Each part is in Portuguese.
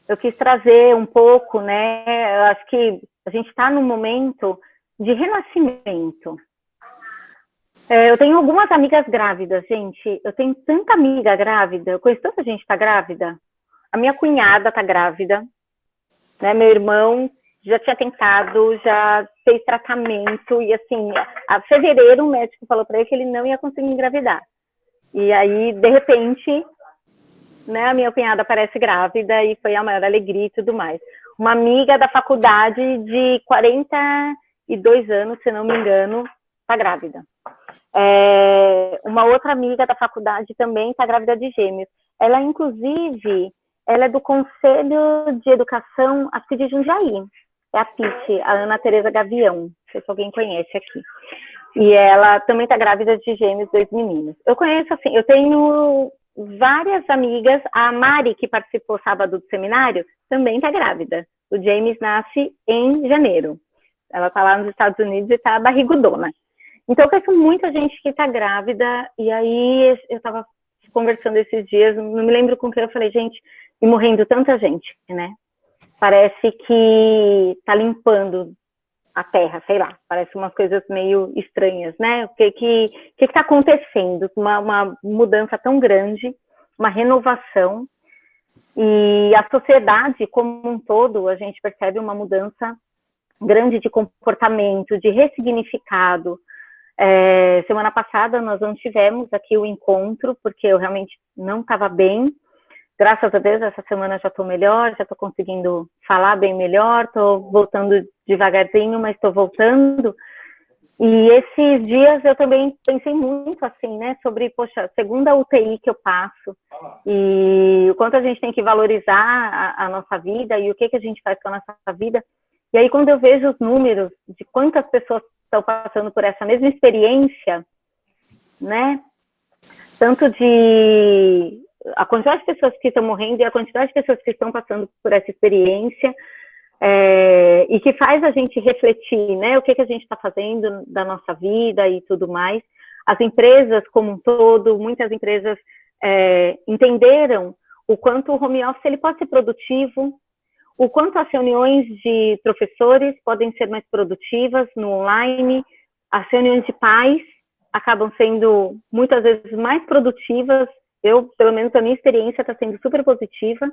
eu quis trazer um pouco, né? Eu acho que a gente está num momento de renascimento. Eu tenho algumas amigas grávidas, gente. Eu tenho tanta amiga grávida, eu conheço tanta gente que está grávida. A minha cunhada está grávida, né? Meu irmão já tinha tentado, já fez tratamento, e assim, a fevereiro o médico falou para ele que ele não ia conseguir engravidar. E aí, de repente, né, a minha cunhada aparece grávida e foi a maior alegria e tudo mais. Uma amiga da faculdade de 42 anos, se não me engano, está grávida. Uma outra amiga da faculdade também está grávida de gêmeos. Ela, inclusive, ela é do Conselho de Educação, acho que de Jundiaí. É a PIT, a Ana Tereza Gavião, não sei se alguém conhece aqui. E ela também está grávida de gêmeos, 2 meninos. Eu conheço, assim, eu tenho várias amigas. A Mari, que participou sábado do seminário, também está grávida. O James nasce em janeiro. Ela está lá nos Estados Unidos e está barrigudona. Então, eu conheço muita gente que está grávida. E aí, eu estava conversando esses dias, não me lembro com quem eu falei, gente, e morrendo tanta gente, né? Parece que está limpando a terra, sei lá, parece umas coisas meio estranhas, né? O que está acontecendo? Uma mudança tão grande, uma renovação, e a sociedade como um todo, a gente percebe uma mudança grande de comportamento, de ressignificado. Semana passada nós não tivemos aqui o encontro, porque eu realmente não estava bem. Graças a Deus, essa semana já estou melhor, já estou conseguindo falar bem melhor, estou voltando devagarzinho, mas estou voltando. E esses dias eu também pensei muito, assim, né, sobre, poxa, segunda UTI que eu passo, e o quanto a gente tem que valorizar a nossa vida e o que a gente faz com a nossa vida. E aí, quando eu vejo os números de quantas pessoas estão passando por essa mesma experiência, né, tanto de a quantidade de pessoas que estão morrendo e a quantidade de pessoas que estão passando por essa experiência, e que faz a gente refletir, né, o que a gente está fazendo da nossa vida e tudo mais. As empresas como um todo, muitas empresas entenderam o quanto o home office ele pode ser produtivo, o quanto as reuniões de professores podem ser mais produtivas no online, as reuniões de pais acabam sendo muitas vezes mais produtivas. Eu, pelo menos, a minha experiência está sendo super positiva.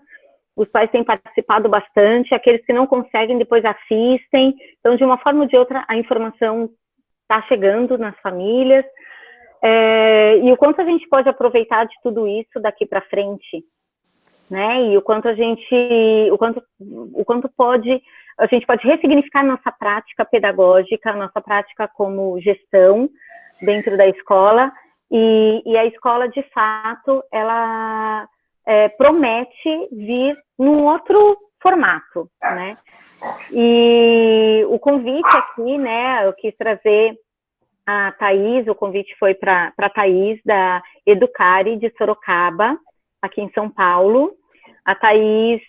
Os pais têm participado bastante, aqueles que não conseguem depois assistem. Então, de uma forma ou de outra, a informação está chegando nas famílias. E o quanto a gente pode aproveitar de tudo isso daqui para frente, né? E o quanto a gente pode ressignificar nossa prática pedagógica, nossa prática como gestão dentro da escola. E a escola, de fato, ela promete vir num outro formato, né? E o convite aqui, né, eu quis trazer a Thaís, o convite foi para a Thaís, da Educare, de Sorocaba, aqui em São Paulo. A Thaís,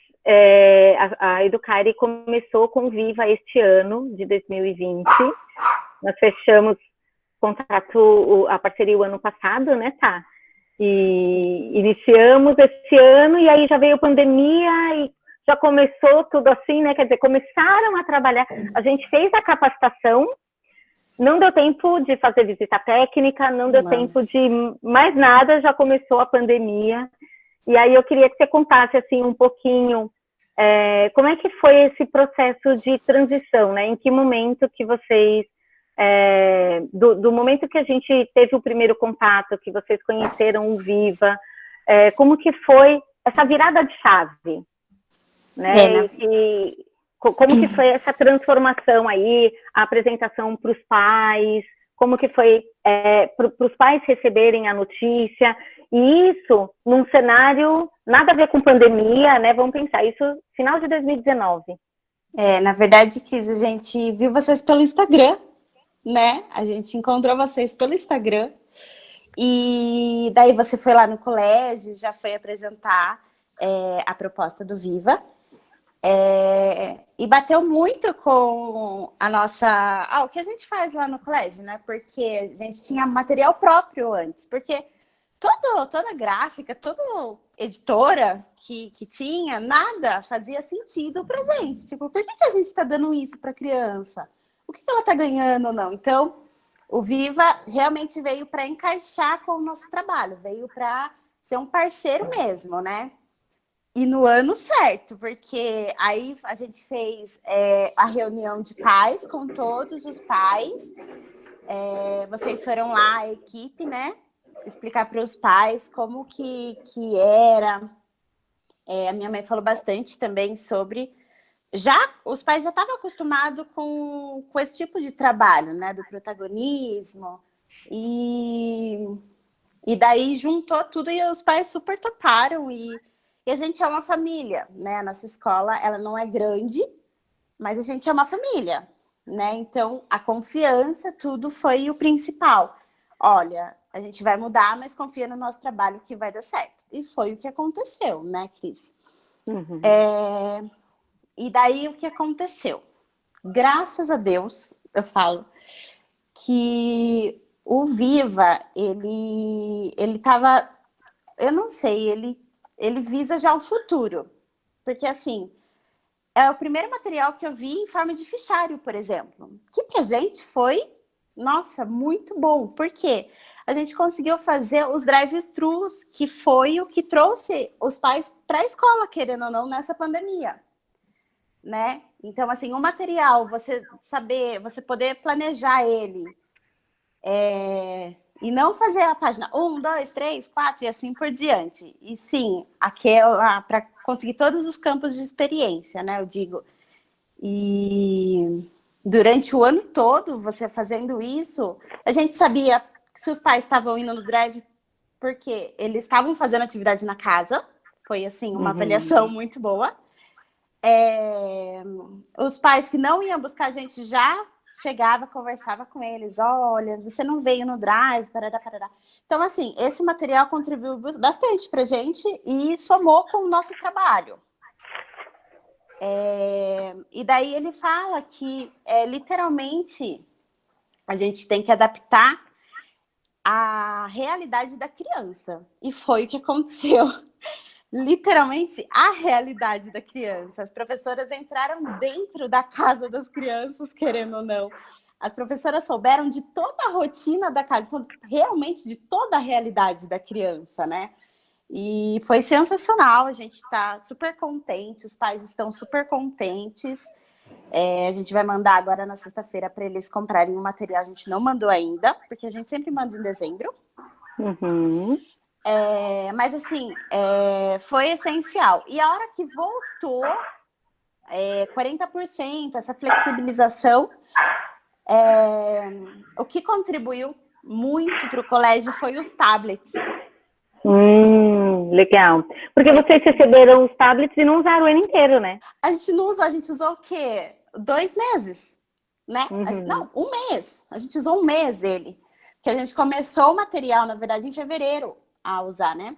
a Educare começou com o Viva este ano, de 2020. Nós fechamos contrato, a parceria o ano passado, né, tá? E iniciamos esse ano, e aí já veio a pandemia e já começou tudo assim, né? Quer dizer, começaram a trabalhar. A gente fez a capacitação, não deu tempo de fazer visita técnica, não deu tempo de mais nada, já começou a pandemia. E aí eu queria que você contasse assim um pouquinho como é que foi esse processo de transição, né? Em que momento que vocês do momento que a gente teve o primeiro contato, que vocês conheceram o Viva, como que foi essa virada de chave, né? E como que foi essa transformação aí, a apresentação para os pais, como que foi para os pais receberem a notícia, e isso num cenário nada a ver com pandemia, né? Vamos pensar, isso final de 2019. Na verdade, Cris, a gente viu vocês pelo Instagram, né? A gente encontrou vocês pelo Instagram. E daí você foi lá no colégio, já foi apresentar a proposta do Viva. E bateu muito com a nossa... o que a gente faz lá no colégio, né? Porque a gente tinha material próprio antes. Porque toda gráfica, toda editora que tinha, nada fazia sentido pra gente. Tipo, por que a gente está dando isso para a criança? O que ela está ganhando ou não? Então, o Viva realmente veio para encaixar com o nosso trabalho, veio para ser um parceiro mesmo, né? E no ano certo, porque aí a gente fez a reunião de pais com todos os pais. Vocês foram lá, a equipe, né? Explicar para os pais como que era. A minha mãe falou bastante também sobre... Os pais já estavam acostumados com esse tipo de trabalho, né? Do protagonismo. E daí juntou tudo e os pais super toparam. E a gente é uma família, né? A nossa escola, ela não é grande, mas a gente é uma família, né? Então, a confiança, tudo foi o principal. Olha, a gente vai mudar, mas confia no nosso trabalho que vai dar certo. E foi o que aconteceu, né, Cris? Uhum. E daí, o que aconteceu? Graças a Deus, eu falo, que o Viva, ele tava... Eu não sei, ele visa já o futuro. Porque, assim, é o primeiro material que eu vi em forma de fichário, por exemplo. Que pra gente foi, nossa, muito bom. Por quê? A gente conseguiu fazer os drive-thrus, que foi o que trouxe os pais para a escola, querendo ou não, nessa pandemia. Né? Então, assim, o material, você poder planejar ele, e não fazer a página 1, 2, 3, 4 e assim por diante. E sim, aquela para conseguir todos os campos de experiência, né? Eu digo. E durante o ano todo, você fazendo isso, a gente sabia se os pais estavam indo no drive porque eles estavam fazendo atividade na casa. Foi, assim, uma avaliação muito boa. Os pais que não iam buscar a gente já chegava, conversava com eles, olha, você não veio no drive, parará, parará. Então, assim, esse material contribuiu bastante pra gente e somou com o nosso trabalho. E daí ele fala que, literalmente, a gente tem que adaptar a realidade da criança. E foi o que aconteceu. Literalmente, a realidade da criança. As professoras entraram dentro da casa das crianças, querendo ou não. As professoras souberam de toda a rotina da casa, realmente de toda a realidade da criança, né? E foi sensacional, a gente está super contente, os pais estão super contentes. A gente vai mandar agora na sexta-feira para eles comprarem o material, a gente não mandou ainda, porque a gente sempre manda em dezembro. Mas assim, foi essencial. E a hora que voltou, 40%, essa flexibilização, o que contribuiu muito para o colégio foi os tablets. Legal. Porque vocês receberam os tablets e não usaram o ano inteiro, né? A gente não usou, a gente usou o quê? 2 meses, né? Não, 1 mês. A gente usou 1 mês ele. Que a gente começou o material, na verdade, em fevereiro a usar, né?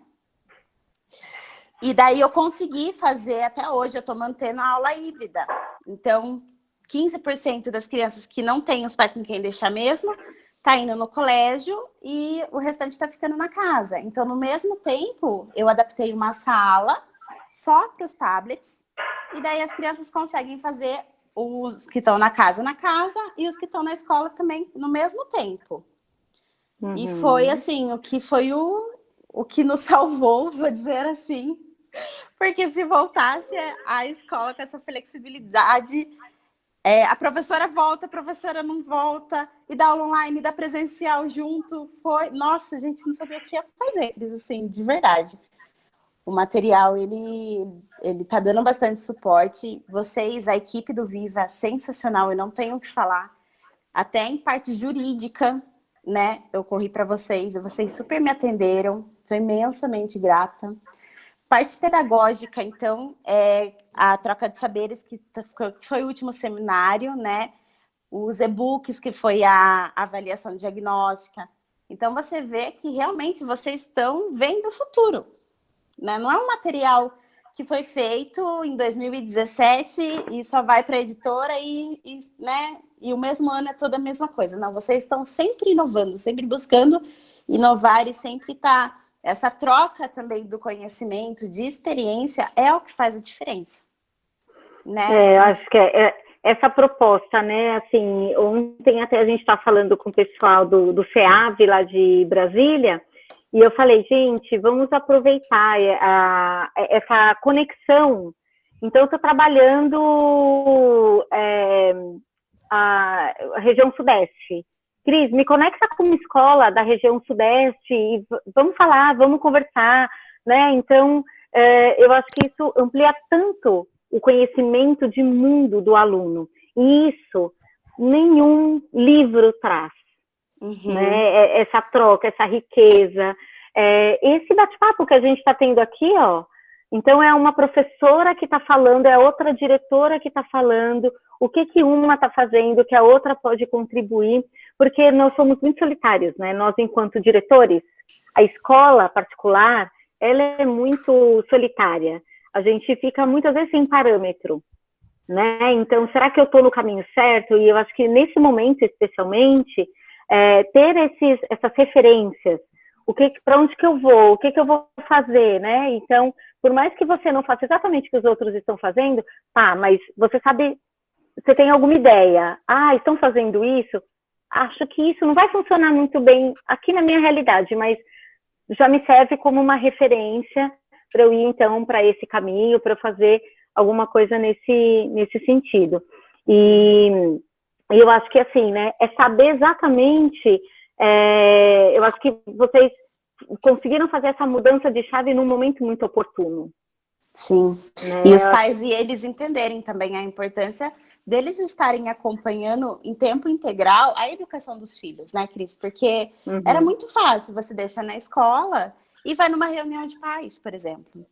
E daí eu consegui fazer, até hoje, eu estou mantendo a aula híbrida. Então, 15% das crianças que não têm os pais com quem deixar mesmo, tá indo no colégio e o restante está ficando na casa. Então, no mesmo tempo, eu adaptei uma sala só para os tablets, e daí as crianças conseguem fazer os que estão na casa, e os que estão na escola também no mesmo tempo. E foi, assim, o que foi o que nos salvou, vou dizer assim, porque se voltasse a escola com essa flexibilidade, a professora volta, a professora não volta, e dá aula online, dá presencial junto, nossa, a gente não sabia o que ia fazer, assim, de verdade. O material, ele tá dando bastante suporte. Vocês, a equipe do Viva, é sensacional, eu não tenho o que falar. Até em parte jurídica, né? Eu corri para vocês super me atenderam, sou imensamente grata. Parte pedagógica, então, a troca de saberes, que foi o último seminário, né? Os e-books, que foi a avaliação diagnóstica. Então, você vê que realmente vocês estão vendo o futuro, né? Não é um material que foi feito em 2017 e só vai para a editora né? E o mesmo ano é toda a mesma coisa. Não, vocês estão sempre inovando, sempre buscando inovar e sempre tá essa troca também do conhecimento, de experiência, é o que faz a diferença, né? Eu acho que essa proposta, né? Assim, ontem até a gente está falando com o pessoal do FEAV lá de Brasília, e eu falei, gente, vamos aproveitar essa conexão. Então, eu estou trabalhando a região Sudeste. Cris, me conecta com uma escola da região Sudeste e vamos falar, vamos conversar, né? Então, eu acho que isso amplia tanto o conhecimento de mundo do aluno. E isso nenhum livro traz. Né? Essa troca, essa riqueza. Esse bate-papo que a gente está tendo aqui, ó. Então, é uma professora que está falando, é outra diretora que está falando, o que uma está fazendo, que a outra pode contribuir, porque nós somos muito solitários, né? Nós, enquanto diretores, a escola particular, ela é muito solitária. A gente fica muitas vezes sem parâmetro, né? Então, será que eu estou no caminho certo? E eu acho que nesse momento, especialmente, ter essas referências, para onde que eu vou, o que eu vou fazer, né? Então, por mais que você não faça exatamente o que os outros estão fazendo, tá, mas você sabe, você tem alguma ideia? Estão fazendo isso? Acho que isso não vai funcionar muito bem aqui na minha realidade, mas já me serve como uma referência para eu ir, então, para esse caminho, para eu fazer alguma coisa nesse sentido. E eu acho que, assim, né, é saber exatamente, eu acho que vocês conseguiram fazer essa mudança de chave num momento muito oportuno. Sim, né? E os pais e eles entenderem também a importância deles estarem acompanhando em tempo integral a educação dos filhos, né, Cris? Porque era muito fácil, você deixa na escola e vai numa reunião de pais, por exemplo.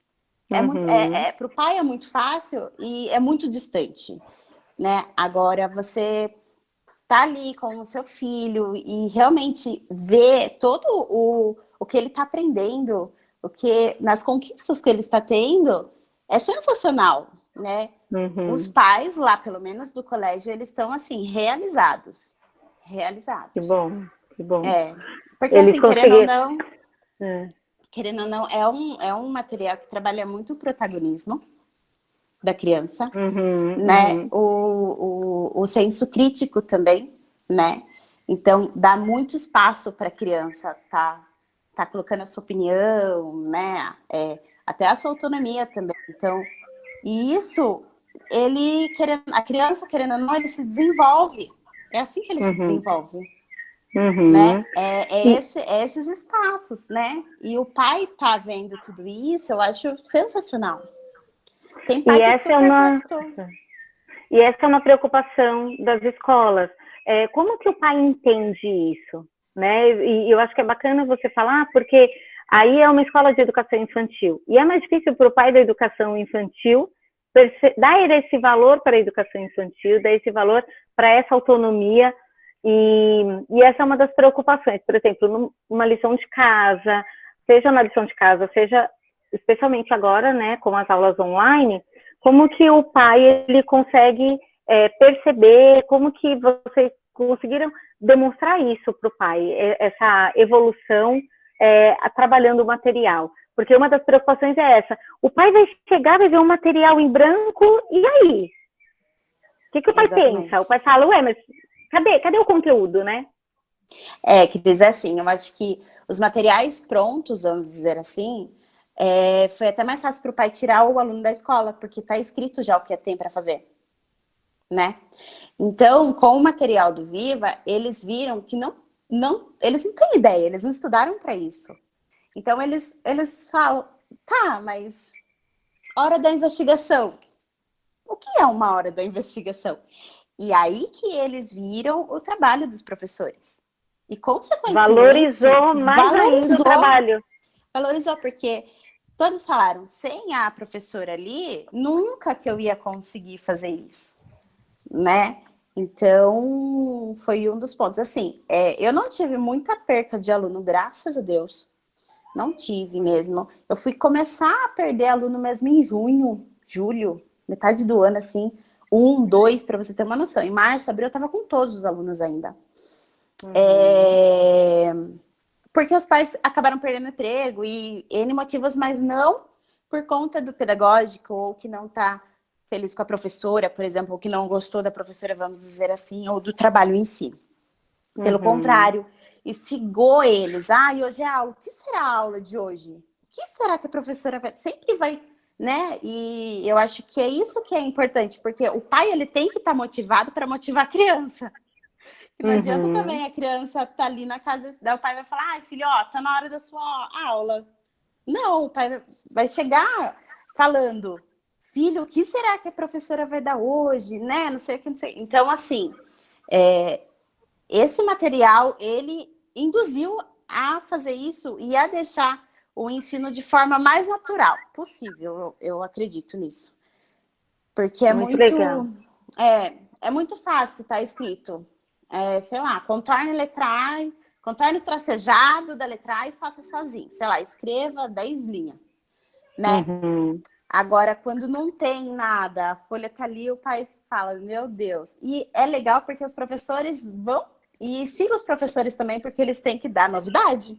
Para o pai é muito fácil e é muito distante, né? Agora, você tá ali com o seu filho e realmente ver todo o que ele está aprendendo, nas conquistas que ele está tendo, é sensacional, né? Os pais lá, pelo menos do colégio, eles estão assim, realizados. Que bom, que bom. Porque eles assim, conseguiram... querendo ou não, é um material que trabalha muito o protagonismo da criança, né? O senso crítico também, né? Então, dá muito espaço para a criança tá colocando a sua opinião, né? Até a sua autonomia também. Então, e isso, a criança, querendo ou não, ele se desenvolve. É assim que ele se desenvolve. Né? Esses espaços, né? E o pai tá vendo tudo isso, eu acho sensacional. Tem pai que super se adaptou. E essa é uma preocupação das escolas. Como que o pai entende isso? Né? E eu acho que é bacana você falar, porque aí é uma escola de educação infantil. E é mais difícil para o pai da educação infantil dar esse valor para a educação infantil, dar esse valor para essa autonomia. E essa é uma das preocupações. Por exemplo, numa lição de casa, seja na lição de casa, seja especialmente agora, né, com as aulas online, como que o pai ele consegue perceber, como que vocês conseguiram demonstrar isso para o pai, essa evolução trabalhando o material. Porque uma das preocupações é essa, o pai vai chegar, vai ver um material em branco, e aí? O que o pai pensa? O pai fala, ué, mas cadê o conteúdo, né? Cris, assim, eu acho que os materiais prontos, vamos dizer assim, foi até mais fácil para o pai tirar o aluno da escola, porque está escrito já o que tem para fazer, né? Então, com o material do Viva, eles viram que eles não têm ideia, eles não estudaram para isso. Então, eles falam, tá, mas hora da investigação. O que é uma hora da investigação? E aí que eles viram o trabalho dos professores. E, consequentemente... Valorizou mais ainda o trabalho. Valorizou, porque todos falaram, sem a professora ali, nunca que eu ia conseguir fazer isso, né? Então, foi um dos pontos. Assim, eu não tive muita perca de aluno, graças a Deus. Não tive mesmo. Eu fui começar a perder aluno mesmo em julho, metade do ano, assim, 1, 2, para você ter uma noção. Em março, abril, eu estava com todos os alunos ainda. porque os pais acabaram perdendo emprego e N motivos, mas não por conta do pedagógico, ou que não está feliz com a professora, por exemplo, ou que não gostou da professora, vamos dizer assim, ou do trabalho em si. Pelo contrário, instigou eles. E hoje é aula. O que será a aula de hoje? O que será que a professora vai... Sempre vai, né? E eu acho que é isso que é importante, porque o pai, ele tem que estar motivado para motivar a criança. E não adianta também a criança estar ali na casa, daí o pai vai falar, ai, filho, ó, tá na hora da sua aula. Não, o pai vai chegar falando, filho, o que será que a professora vai dar hoje, né? Não sei o que, não sei. Então, assim, esse material, ele induziu a fazer isso e a deixar o ensino de forma mais natural possível, eu acredito nisso. Porque é muito legal. É muito fácil, tá escrito. Sei lá, contorne letra A, contorne o tracejado da letra A e faça sozinho. Sei lá, escreva 10 linhas, né? Agora, quando não tem nada, a folha tá ali, o pai fala, meu Deus. E é legal porque os professores vão, e sigam os professores também, porque eles têm que dar novidade.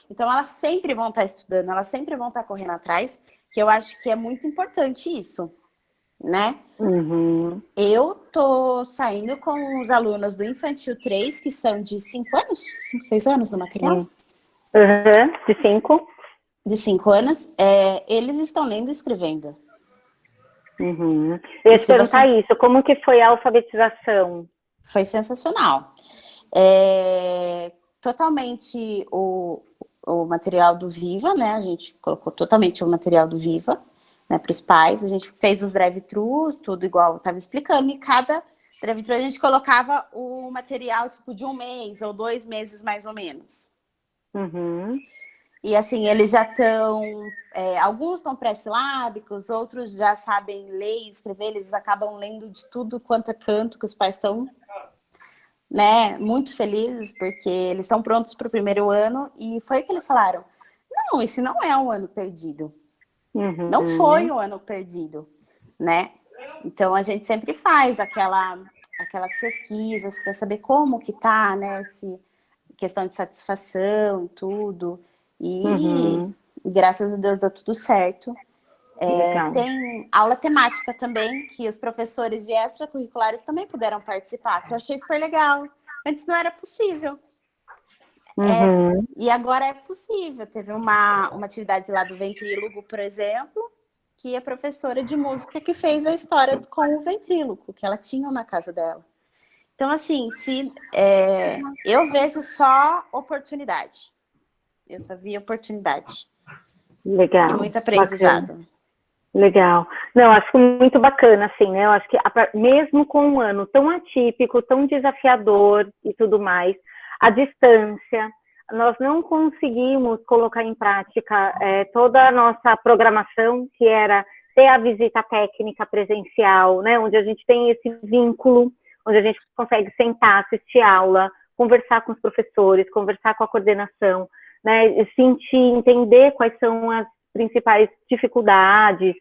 Então, elas sempre vão estar estudando, elas sempre vão estar correndo atrás, que eu acho que é muito importante isso, né? Eu tô saindo com os alunos do Infantil 3, que são de 5 anos, 5, 6 anos no material? De 5. De 5 anos, eles estão lendo e escrevendo. Eu ia te perguntar isso, como que foi a alfabetização? Foi sensacional. Totalmente o material do Viva, né? A gente colocou totalmente o material do Viva, né, para os pais. A gente fez os drive-thrus, tudo igual eu estava explicando, e cada drive-thru a gente colocava o material tipo de 1 mês ou 2 meses mais ou menos. E assim, eles já estão, alguns estão pré-silábicos, outros já sabem ler e escrever, eles acabam lendo de tudo quanto é canto, que os pais estão, né, muito felizes, porque eles estão prontos para o primeiro ano, e foi o que eles falaram, não, esse não é um ano perdido. Não foi um ano perdido, né? Então, a gente sempre faz aquelas pesquisas para saber como que tá, né, questão de satisfação, tudo. E graças a Deus deu tudo certo. Tem aula temática também, que os professores de extracurriculares também puderam participar, que eu achei super legal. Antes não era possível. E agora é possível. Teve uma atividade lá do ventrílogo, por exemplo, que a professora de música que fez a história com o ventríloco, que ela tinha na casa dela. Então, assim, eu vejo só oportunidade. Eu só vi oportunidade. Legal. E muito aprendizado. Bacana. Legal. Não, acho muito bacana, assim, né? Eu acho que mesmo com um ano tão atípico, tão desafiador e tudo mais, à distância, nós não conseguimos colocar em prática toda a nossa programação, que era ter a visita técnica presencial, né? Onde a gente tem esse vínculo, onde a gente consegue sentar, assistir aula, conversar com os professores, conversar com a coordenação, né? Sentir, entender quais são as principais dificuldades,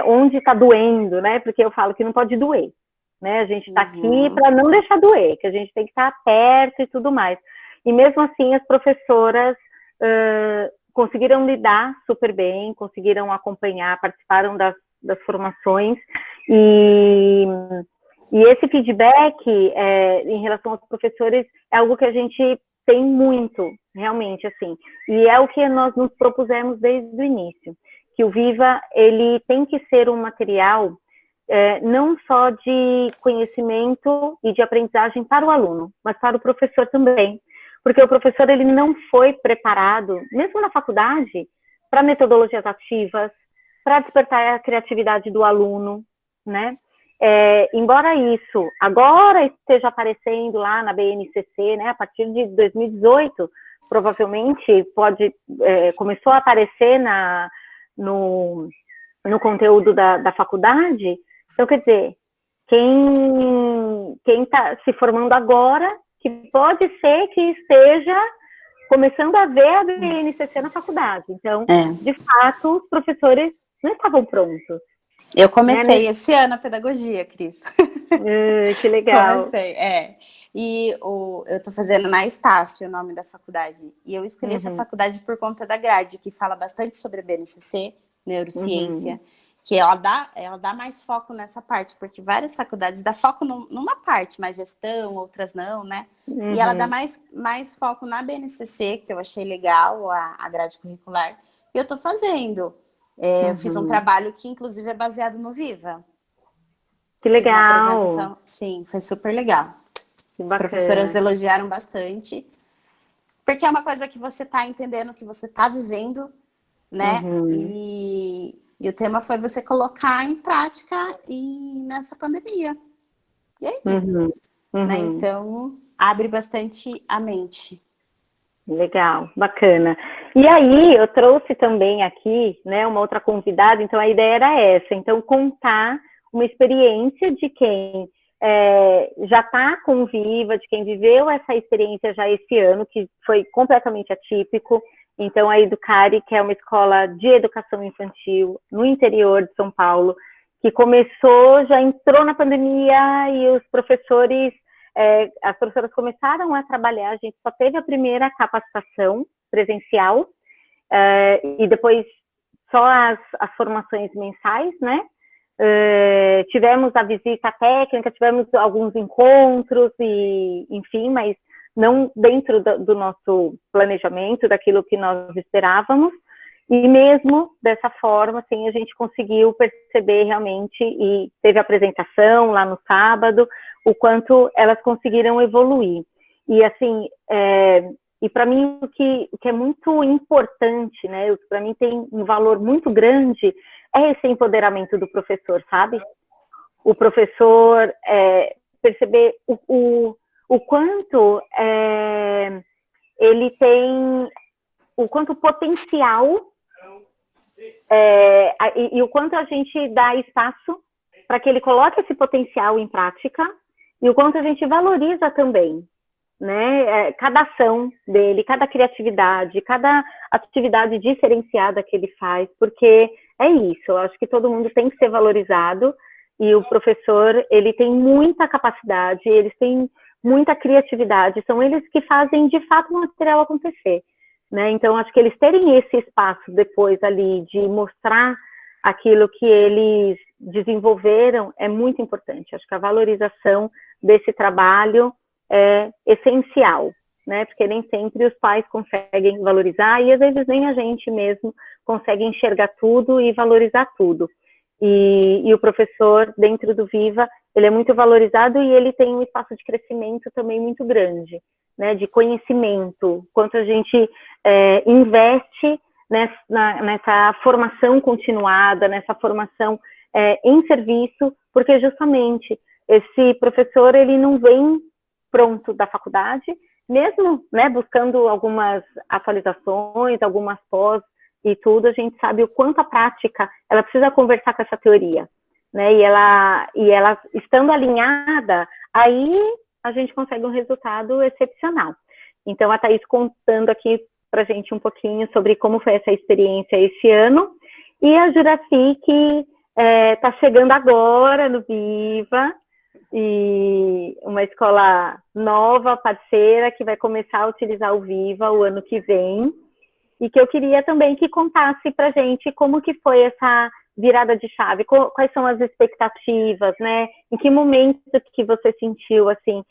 onde está doendo, né? Porque eu falo que não pode doer, né? A gente está aqui para não deixar doer, que a gente tem que estar perto e tudo mais. E mesmo assim, as professoras conseguiram lidar super bem, conseguiram acompanhar, participaram das formações, e esse feedback em relação aos professores é algo que a gente tem muito, realmente, assim, e é o que nós nos propusemos desde o início, que o Viva, ele tem que ser um material não só de conhecimento e de aprendizagem para o aluno, mas para o professor também, porque o professor, ele não foi preparado, mesmo na faculdade, para metodologias ativas, para despertar a criatividade do aluno, né? Embora isso agora esteja aparecendo lá na BNCC, né, a partir de 2018, provavelmente começou a aparecer no conteúdo da faculdade. Então, quer dizer, quem está se formando agora, que pode ser que esteja começando a ver a BNCC na faculdade. Então, de fato, os professores não estavam prontos. Eu comecei esse ano a pedagogia, Cris. Que legal. Comecei, é. Eu estou fazendo na Estácio, o nome da faculdade. E eu escolhi essa Uhum, faculdade por conta da grade, que fala bastante sobre a BNCC, neurociência, uhum, que ela dá mais foco nessa parte, porque várias faculdades dão foco numa parte, mais gestão, outras não, né? E ela dá uhum, mais foco na BNCC, que eu achei legal, a grade curricular. E eu estou fazendo. Eu fiz um uhum. trabalho que, inclusive, é baseado no Viva. Que Fiz uma legal, apresentação, sim, foi super legal. que As professoras bacana. elogiaram bastante, porque é uma coisa que você está entendendo, que você está vivendo, né? Uhum, E o tema foi você colocar em prática e nessa pandemia. E aí, uhum, né? uhum. Então, abre bastante a mente. Legal, bacana. E aí, eu trouxe também aqui, né, uma outra convidada, então a ideia era essa, então contar uma experiência de quem já está com Viva, de quem viveu essa experiência já esse ano, que foi completamente atípico. Então, a Educare, que é uma escola de educação infantil no interior de São Paulo, que começou, já entrou na pandemia e os professores as professoras começaram a trabalhar, a gente só teve a primeira capacitação presencial, e depois só as formações mensais, né? Tivemos a visita técnica, tivemos alguns encontros, e enfim, mas não dentro do nosso planejamento, daquilo que nós esperávamos. E mesmo dessa forma, assim, a gente conseguiu perceber realmente, e teve apresentação lá no sábado, o quanto elas conseguiram evoluir. E assim, e para mim o que é muito importante, né, para mim tem um valor muito grande, é esse empoderamento do professor, sabe? O professor perceber o quanto ele tem, o quanto potencial e o quanto a gente dá espaço para que ele coloque esse potencial em prática e o quanto a gente valoriza também, né? Cada ação dele, cada criatividade, cada atividade diferenciada que ele faz, porque é isso, eu acho que todo mundo tem que ser valorizado e o professor, ele tem muita capacidade, eles têm muita criatividade, são eles que fazem de fato o material acontecer, né? Então, acho que eles terem esse espaço depois ali de mostrar aquilo que eles desenvolveram é muito importante. Acho que a valorização desse trabalho é essencial, né? Porque nem sempre os pais conseguem valorizar e às vezes nem a gente mesmo consegue enxergar tudo e valorizar tudo. E o professor dentro do Viva, ele é muito valorizado e ele tem um espaço de crescimento também muito grande, né? De conhecimento, quanto a gente investe nessa formação continuada, nessa formação em serviço, porque justamente esse professor ele não vem pronto da faculdade, mesmo, né, buscando algumas atualizações, algumas pós e tudo, a gente sabe o quanto a prática ela precisa conversar com essa teoria, né? E ela estando alinhada, aí a gente consegue um resultado excepcional. Então a Thaís contando aqui para a gente um pouquinho sobre como foi essa experiência esse ano, e a Juraci que está chegando agora no Viva, e uma escola nova, parceira, que vai começar a utilizar o Viva o ano que vem, e que eu queria também que contasse para a gente como que foi essa virada de chave, quais são as expectativas, né? Em que momento que você sentiu assim,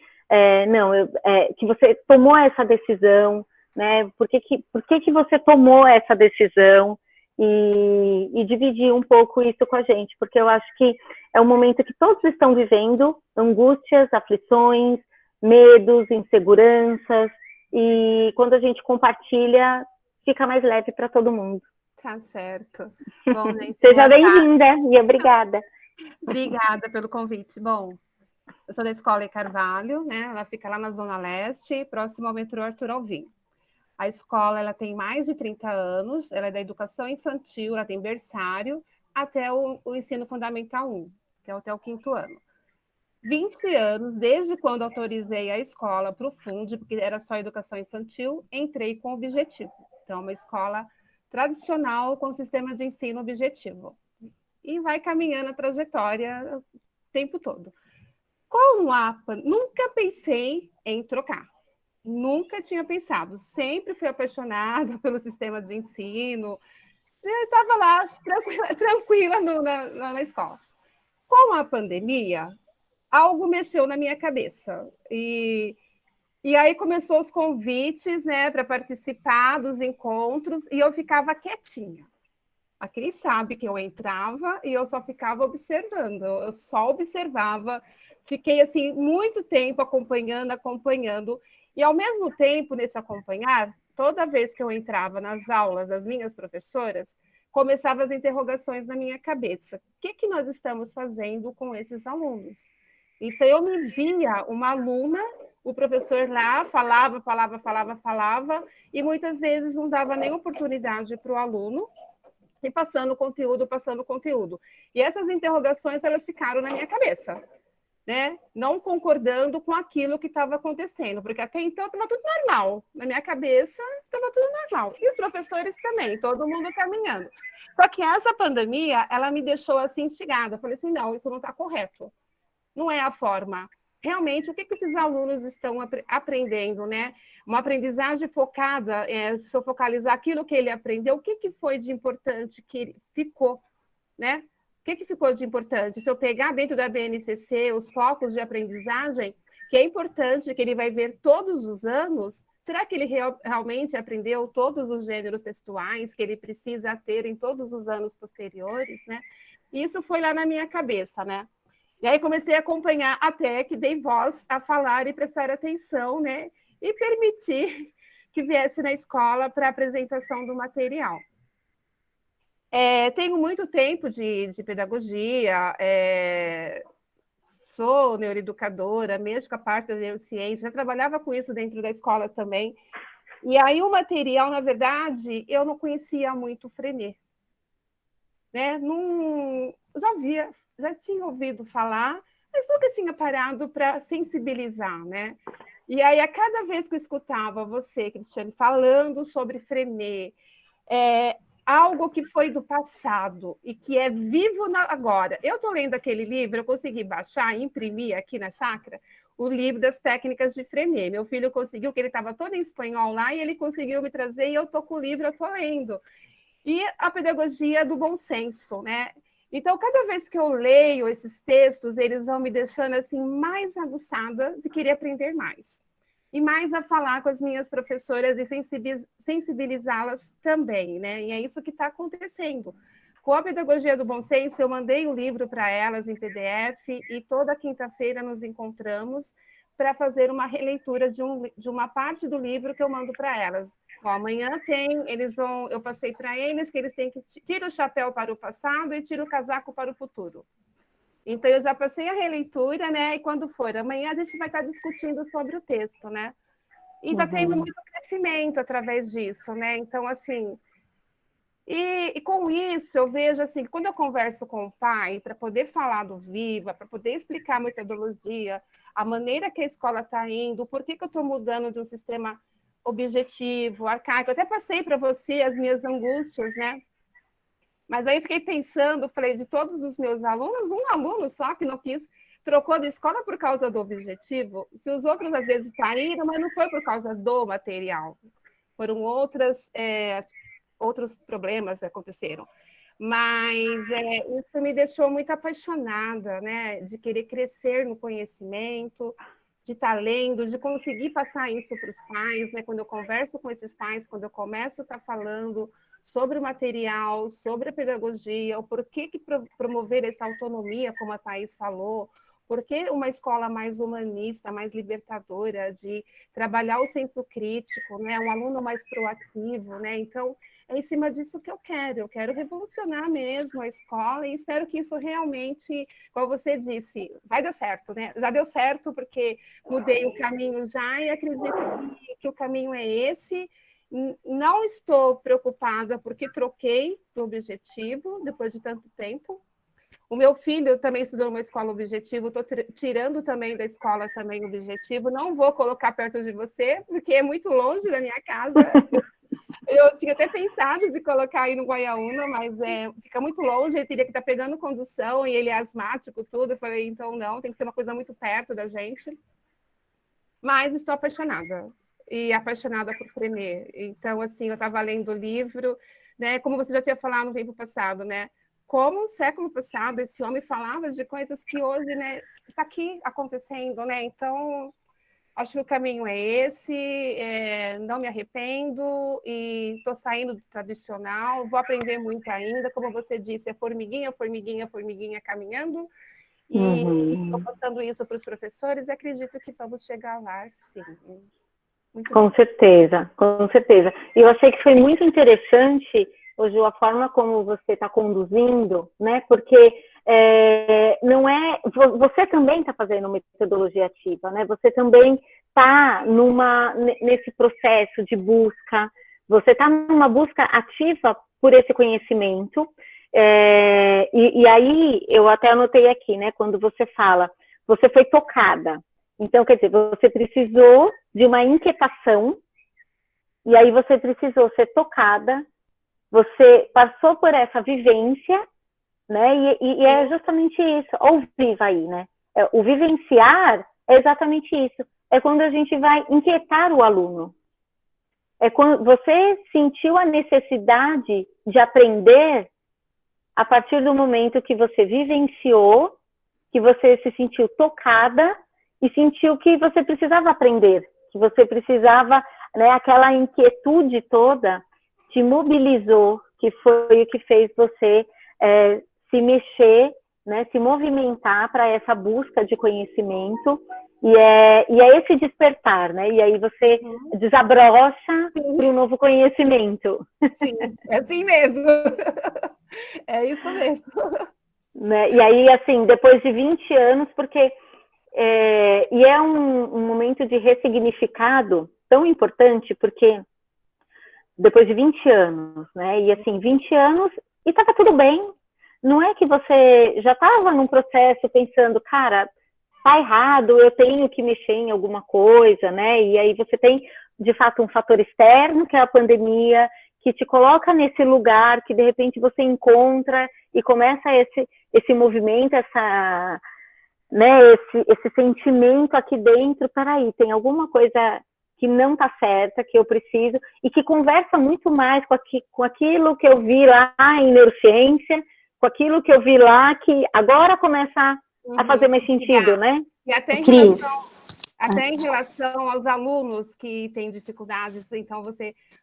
que você tomou essa decisão, né? Por que você tomou essa decisão? E dividir um pouco isso com a gente, porque eu acho que é um momento que todos estão vivendo, angústias, aflições, medos, inseguranças, e quando a gente compartilha, fica mais leve para todo mundo. Tá certo. Bom, gente, Seja boa tarde. bem-vinda e obrigada. Obrigada pelo convite. Bom, eu sou da Escola Carvalho, né? Ela fica lá na Zona Leste, próximo ao metrô Arthur Alvim. A escola ela tem mais de 30 anos, ela é da educação infantil, ela tem berçário até o ensino fundamental 1, que é até o 5º ano. 20 anos, desde quando autorizei a escola para o Funde, porque era só educação infantil, entrei com objetivo. Então, é uma escola tradicional com sistema de ensino objetivo. E vai caminhando a trajetória o tempo todo. Nunca pensei em trocar. Nunca tinha pensado. Sempre fui apaixonada pelo sistema de ensino. Eu estava lá, tranquila na escola. Com a pandemia, algo mexeu na minha cabeça. E aí começou os convites, né, para participar dos encontros, e eu ficava quietinha. A Cris sabe que eu entrava e eu só ficava observando. Eu só observava. Fiquei, assim, muito tempo acompanhando. E, ao mesmo tempo, nesse acompanhar, toda vez que eu entrava nas aulas das minhas professoras, começavam as interrogações na minha cabeça. O que nós estamos fazendo com esses alunos? Então, eu me via uma aluna, o professor lá falava, e muitas vezes não dava nem oportunidade para o aluno, e passando conteúdo. E essas interrogações, elas ficaram na minha cabeça, né? Não concordando com aquilo que estava acontecendo, porque até então estava tudo normal. Na minha cabeça, estava tudo normal. E os professores também, todo mundo caminhando. Só que essa pandemia, ela me deixou assim instigada. Eu falei assim, não, isso não está correto. Não é a forma. Realmente, o que esses alunos estão aprendendo, né? Uma aprendizagem focada, se eu focalizar aquilo que ele aprendeu, o que foi de importante que ficou, né? O que ficou de importante? Se eu pegar dentro da BNCC os focos de aprendizagem, que é importante, que ele vai ver todos os anos, será que ele realmente aprendeu todos os gêneros textuais que ele precisa ter em todos os anos posteriores, né? Isso foi lá na minha cabeça, né? E aí comecei a acompanhar até que dei voz a falar e prestar atenção, né? E permitir que viesse na escola para a apresentação do material. Tenho muito tempo de pedagogia, sou neuroeducadora, mexo com a parte da neurociência, já trabalhava com isso dentro da escola também. E aí o material, na verdade, eu não conhecia muito o Freinet, né? Não, já tinha ouvido falar, mas nunca tinha parado para sensibilizar, né? E aí, a cada vez que eu escutava você, Cristiane, falando sobre Freinet, algo que foi do passado e que é vivo agora. Eu estou lendo aquele livro, eu consegui baixar e imprimir aqui na chácara o livro das técnicas de Freinet. Meu filho conseguiu, que ele estava todo em espanhol lá, e ele conseguiu me trazer, e eu estou com o livro, eu estou lendo. E a pedagogia do bom senso, né? Então, cada vez que eu leio esses textos, eles vão me deixando assim mais aguçada de querer aprender mais. E mais a falar com as minhas professoras e sensibilizá-las também, né? E é isso que está acontecendo. Com a pedagogia do bom senso, eu mandei o livro para elas em PDF e toda quinta-feira nos encontramos para fazer uma releitura de uma parte do livro que eu mando para elas. Amanhã eu passei para eles que eles têm que tirar o chapéu para o passado e tirar o casaco para o futuro. Então, eu já passei a releitura, né? E quando for amanhã, a gente vai estar discutindo sobre o texto, né? E está tendo muito crescimento através disso, né? Então, assim... E com isso, eu vejo, assim, quando eu converso com o pai, para poder falar do Viva, para poder explicar a metodologia, a maneira que a escola está indo, por que eu estou mudando de um sistema objetivo, arcaico. Eu até passei para você as minhas angústias, né? Mas aí fiquei pensando, falei, de todos os meus alunos, um aluno só que não quis, trocou de escola por causa do objetivo. Se os outros, às vezes, saíram, mas não foi por causa do material. Foram outros problemas que aconteceram. Mas isso me deixou muito apaixonada, né? De querer crescer no conhecimento, de estar lendo, de conseguir passar isso para os pais, né? Quando eu converso com esses pais, quando eu começo a estar falando sobre o material, sobre a pedagogia, o porquê que promover essa autonomia, como a Thaís falou, por que uma escola mais humanista, mais libertadora, de trabalhar o senso crítico, né? Um aluno mais proativo, né? Então, é em cima disso que eu quero revolucionar mesmo a escola e espero que isso realmente, como você disse, vai dar certo, né? Já deu certo porque mudei o caminho já e acredito que o caminho é esse. Não estou preocupada porque troquei do objetivo depois de tanto tempo. O meu filho também estudou numa escola objetivo, estou tirando também da escola também objetivo. Não vou colocar perto de você, porque é muito longe da minha casa. Eu tinha até pensado de colocar aí no Guaiaúna, mas fica muito longe, ele teria que estar pegando condução e ele é asmático, tudo. Eu falei, então não, tem que ser uma coisa muito perto da gente. Mas estou apaixonada, e apaixonada por Freinet. Então, assim, eu estava lendo o livro, né? Como você já tinha falado no tempo passado, né? Como no século passado esse homem falava de coisas que hoje, né, está aqui acontecendo, né? Então, acho que o caminho é esse, não me arrependo e estou saindo do tradicional, vou aprender muito ainda, como você disse, é formiguinha, formiguinha, formiguinha caminhando, e estou passando isso para os professores e acredito que vamos chegar lá, sim. Muito com bom. certeza, com certeza. E eu achei que foi muito interessante, hoje, a forma como você está conduzindo, né? Porque não é... Você também está fazendo metodologia ativa, né? Você também está nesse processo de busca, você está numa busca ativa por esse conhecimento. E aí, eu até anotei aqui, né? Quando você fala, você foi tocada. Então, quer dizer, você precisou de uma inquietação, e aí você precisou ser tocada, você passou por essa vivência, né? E é justamente isso. Ou viva aí, né? O vivenciar é exatamente isso. É quando a gente vai inquietar o aluno. É quando você sentiu a necessidade de aprender a partir do momento que você vivenciou, que você se sentiu tocada e sentiu que você precisava aprender, que você precisava, né, aquela inquietude toda te mobilizou, que foi o que fez você se mexer, né, se movimentar para essa busca de conhecimento, e é esse despertar, né? E aí você desabrocha para um novo conhecimento. Sim, é assim mesmo. É isso mesmo. Né? E aí, assim, depois de 20 anos, porque... e é um momento de ressignificado tão importante, porque depois de 20 anos, né? E assim, 20 anos, e estava tudo bem. Não é que você já estava num processo pensando, cara, tá errado, eu tenho que mexer em alguma coisa, né? E aí você tem, de fato, um fator externo, que é a pandemia, que te coloca nesse lugar que, de repente, você encontra e começa esse movimento, né, esse sentimento aqui dentro, peraí, tem alguma coisa que não está certa, que eu preciso, e que conversa muito mais com aquilo que eu vi lá em neurociência, com aquilo que eu vi lá, que agora começa a fazer mais sentido, né? E até Cris. Em relação aos alunos que têm dificuldades, então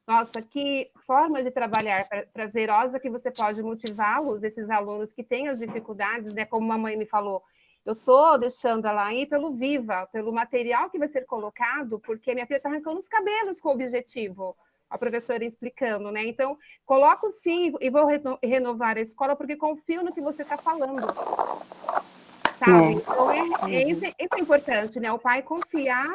nossa, que forma de trabalhar prazerosa que você pode motivá-los, esses alunos que têm as dificuldades, né? Como a mãe me falou, eu estou deixando ela ir pelo Viva, pelo material que vai ser colocado, porque minha filha está arrancando os cabelos com o objetivo, a professora explicando, né? Então, coloco sim e vou renovar a escola porque confio no que você está falando. Sabe? Então, isso é importante, né? O pai confiar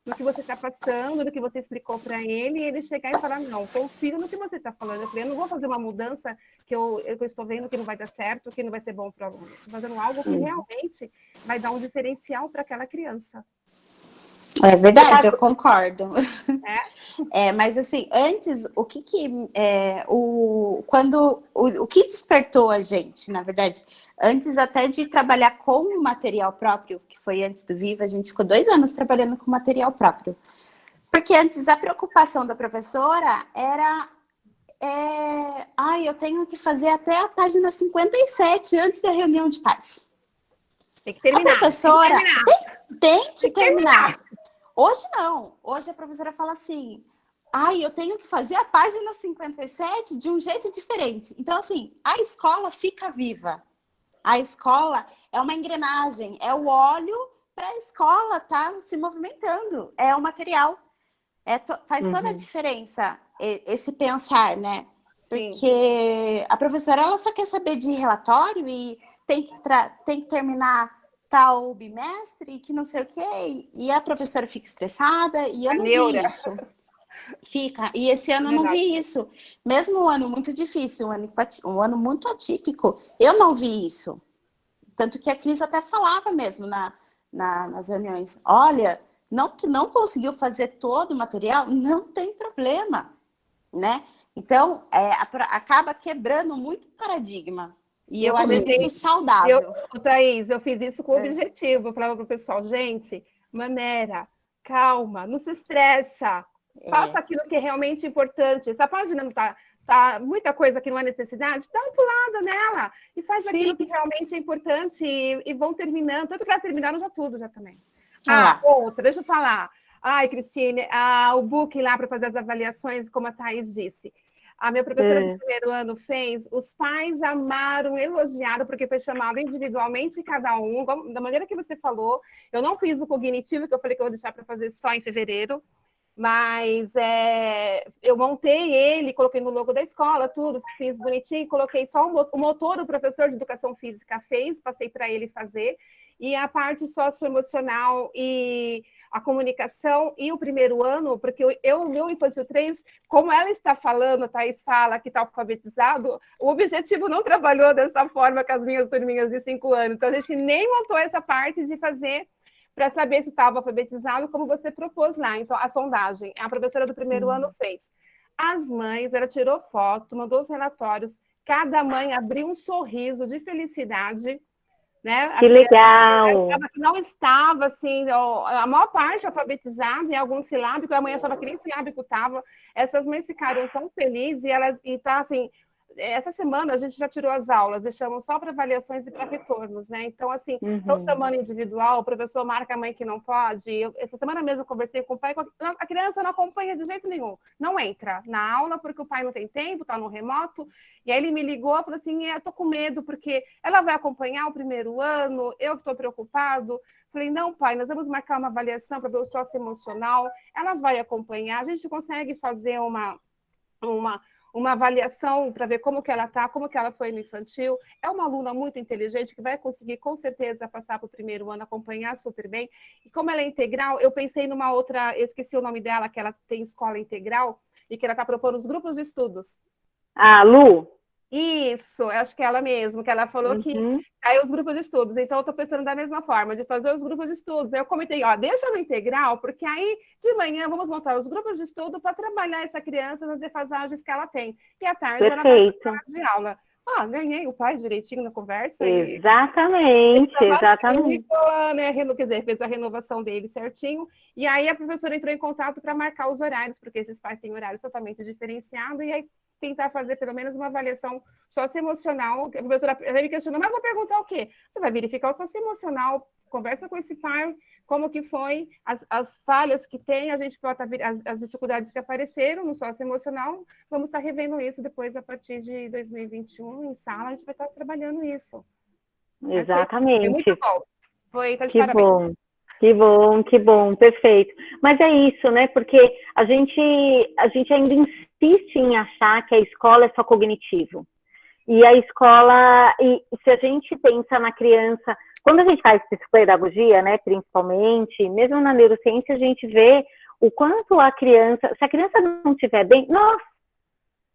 no que você está passando, no que você explicou para ele, e ele chegar e falar, não, confio no que você está falando. Eu falei, eu não vou fazer uma mudança que eu estou vendo que não vai dar certo, que não vai ser bom para o aluno. Estou fazendo algo que realmente vai dar um diferencial para aquela criança. É verdade, eu concordo. Mas assim, antes, o que despertou a gente, na verdade, antes até de trabalhar com material próprio, que foi antes do Viva, a gente ficou 2 anos trabalhando com material próprio. Porque antes a preocupação da professora era eu tenho que fazer até a página 57 antes da reunião de pais. Tem que terminar. A professora tem que terminar. Hoje não. Hoje a professora fala assim, eu tenho que fazer a página 57 de um jeito diferente. Então, assim, a escola fica viva. A escola é uma engrenagem, é o óleo para a escola estar se movimentando. É o material. Faz toda a diferença esse pensar, né? Porque a professora ela só quer saber de relatório e tem que terminar tal bimestre, que não sei o quê, e a professora fica estressada, e eu não vi isso. Fica, e esse ano eu não vi isso. Mesmo um ano muito difícil, um ano muito atípico, eu não vi isso. Tanto que a Cris até falava mesmo nas reuniões, olha, não conseguiu fazer todo o material, não tem problema, né? Então, acaba quebrando muito paradigma. E eu acho comecei, isso saudável. Thaís, eu fiz isso com objetivo. Eu falava para o pessoal, gente, maneira, calma, não se estressa. Faça aquilo que é realmente importante. Essa página não tá muita coisa que não é necessidade, dá uma pulada nela e faz aquilo que realmente é importante e vão terminando. Tanto que elas terminaram já tudo, já também. Outra, deixa eu falar. Ai, Cristine, o book lá para fazer as avaliações, como a Thaís disse. A minha professora do primeiro ano fez, os pais amaram, elogiaram, porque foi chamado individualmente cada um, da maneira que você falou. Eu não fiz o cognitivo, que eu falei que eu vou deixar para fazer só em fevereiro, mas eu montei ele, coloquei no logo da escola, tudo, fiz bonitinho, coloquei só o motor, o professor de educação física fez, passei para ele fazer, e a parte socioemocional e a comunicação e o primeiro ano, porque o meu Infantil 3, como ela está falando, a Thaís fala que está alfabetizado, o objetivo não trabalhou dessa forma com as minhas turminhas de 5 anos, então a gente nem montou essa parte de fazer para saber se estava alfabetizado, como você propôs lá. Então, a sondagem, a professora do primeiro ano fez. As mães, ela tirou foto, mandou os relatórios, cada mãe abriu um sorriso de felicidade, né? Que legal! Não estava, assim, a maior parte alfabetizada em algum silábico, a mãe achava que nem silábico estava. Essas mães ficaram tão felizes e tá assim, essa semana a gente já tirou as aulas, deixamos só para avaliações e para retornos, né? Então, assim, estão chamando individual, o professor marca a mãe que não pode. Essa semana mesmo eu conversei com o pai, a criança não acompanha de jeito nenhum, não entra na aula porque o pai não tem tempo, está no remoto. E aí ele me ligou e falou assim, eu tô com medo porque ela vai acompanhar o primeiro ano, eu estou preocupado. Falei, não, pai, nós vamos marcar uma avaliação para ver o socioemocional, ela vai acompanhar, a gente consegue fazer uma avaliação para ver como que ela está, como que ela foi no infantil. É uma aluna muito inteligente que vai conseguir, com certeza, passar para o primeiro ano, acompanhar super bem. E como ela é integral, eu pensei numa outra, eu esqueci o nome dela, que ela tem escola integral e que ela está propondo os grupos de estudos. Lu? Isso, eu acho que é ela mesma, que ela falou que aí os grupos de estudos. Então, eu estou pensando da mesma forma, de fazer os grupos de estudos. Eu comentei, deixa no integral, porque aí de manhã vamos montar os grupos de estudo para trabalhar essa criança nas defasagens que ela tem. E à tarde ela vai para a de aula. Ganhei o pai direitinho na conversa. Exatamente, exatamente. Quer dizer, fez a renovação dele certinho. E aí a professora entrou em contato para marcar os horários, porque esses pais têm horários totalmente diferenciados, e aí tentar fazer pelo menos uma avaliação socioemocional. A professora me questionou, mas vou perguntar o quê? Você vai verificar o socioemocional, conversa com esse pai, como que foi, as falhas que tem, a gente bota as dificuldades que apareceram no socioemocional, vamos estar revendo isso depois, a partir de 2021, em sala, a gente vai estar trabalhando isso. Exatamente. Foi muito bom. Tá de que parabéns. bom. Que bom, perfeito. Mas é isso, né? Porque a gente ainda insiste em achar que a escola é só cognitivo. E a escola, e se a gente pensa na criança, quando a gente faz psicopedagogia, né, principalmente, mesmo na neurociência, a gente vê o quanto a criança, se a criança não estiver bem, nossa,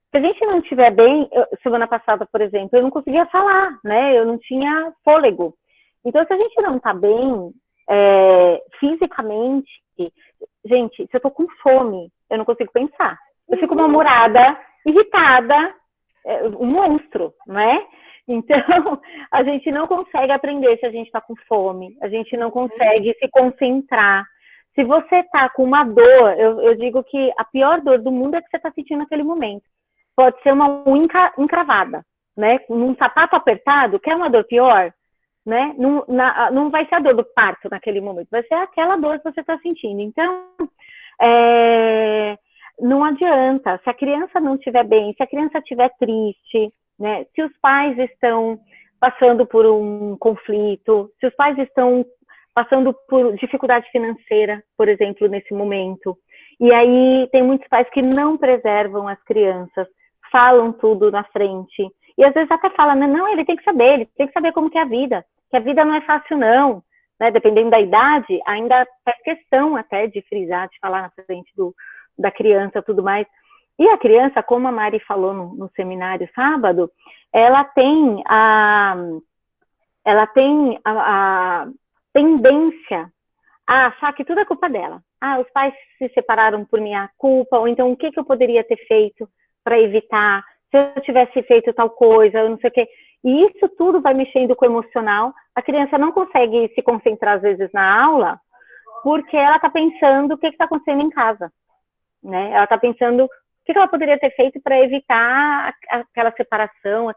se a gente não estiver bem, semana passada, por exemplo, eu não conseguia falar, né? Eu não tinha fôlego. Então, se a gente não está bem fisicamente, gente, se eu tô com fome, eu não consigo pensar. Eu fico mal-humorada, irritada, um monstro, né? Então, a gente não consegue aprender se a gente está com fome, a gente não consegue se concentrar. Se você está com uma dor, eu digo que a pior dor do mundo é que você está sentindo naquele momento. Pode ser uma unha encravada, né? Num sapato apertado, quer uma dor pior? Né? Não vai ser a dor do parto naquele momento, vai ser aquela dor que você está sentindo. Então, não adianta, se a criança não estiver bem, se a criança estiver triste, né? Se os pais estão passando por um conflito, se os pais estão passando por dificuldade financeira, por exemplo, nesse momento, e aí tem muitos pais que não preservam as crianças, falam tudo na frente, e às vezes até fala, não, ele tem que saber como que é a vida, que a vida não é fácil não, né? Dependendo da idade, ainda faz questão até de frisar, de falar na frente da criança, tudo mais. E a criança, como a Mari falou no seminário sábado, ela tem a tendência a achar que tudo é culpa dela. Os pais se separaram por minha culpa, ou então o que eu poderia ter feito para evitar, se eu tivesse feito tal coisa, eu não sei o quê. E isso tudo vai mexendo com o emocional. A criança não consegue se concentrar, às vezes, na aula, porque ela está pensando o que está acontecendo em casa, né? Ela está pensando o que ela poderia ter feito para evitar aquela separação.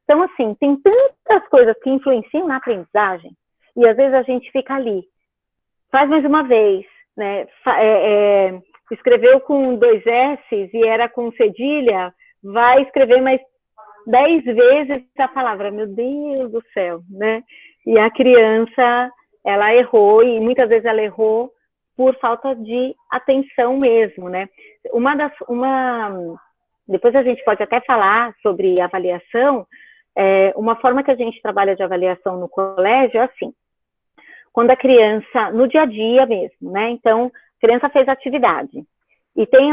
Então, assim, tem tantas coisas que influenciam na aprendizagem, e às vezes a gente fica ali, faz mais uma vez, né? Escreveu com 2 S's e era com cedilha, vai escrever mais 10 vezes a palavra, meu Deus do céu, né? E a criança, ela errou, e muitas vezes ela errou por falta de atenção mesmo, né? Depois a gente pode até falar sobre avaliação. Uma forma que a gente trabalha de avaliação no colégio é assim, quando a criança, no dia a dia mesmo, né? Então, a criança fez atividade e teve